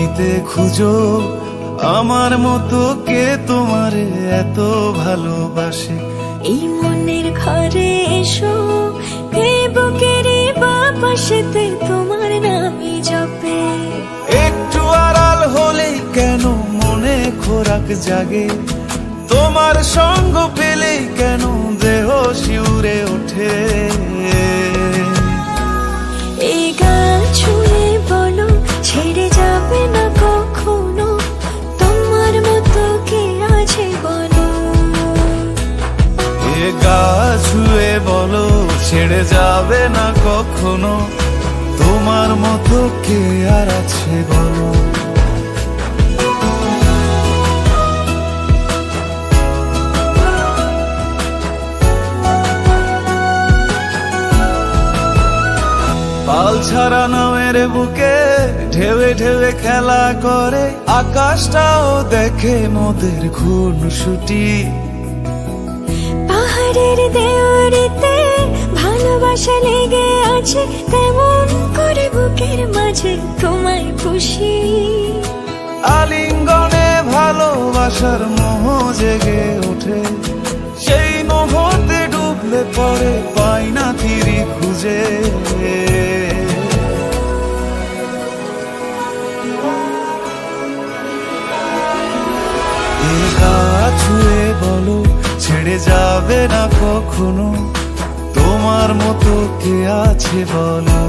পৃথিবীতে খুঁজো আমার মতো কে তোমারে এত ভালোবাসে। এই মনের ঘরে এসো, এই বুকের বাপাশেতে তোমার নামই জপে। একটু আড়াল হলেই কেন মনে খোরাক জাগে, তোমার সঙ্গ পেলেই কেন দেহ শিউরে ওঠে। এই গান ছুঁয়ে বলো ছেড়ে যাবে না কখনো, তোমার মতো কে আছে বলো। এ গা ছুঁয়ে বলো ছেড়ে যাবে না কখনো, তোমার মতো কে আর আছে বলো। পাল ছাড়া নামের বুকে ঢেউে ঢেউে খেলা করে, আকাশটাও দেখে মোদের খুনসুটি। পাহাড়ের দেওয়ারিতে ভালোবাসা লেগে আছে, তেমন করে বুকের মাঝে তোমায় খুশি। আলিঙ্গনে ভালোবাসার মোহ জেগে ওঠে, সেই মোহতে ডুবলে পরে পাই না তীরি খুঁজে। এ গা ছুঁয়ে বলো ছেড়ে যাবে না কখনো, তোমার মতো কে আছে বলো।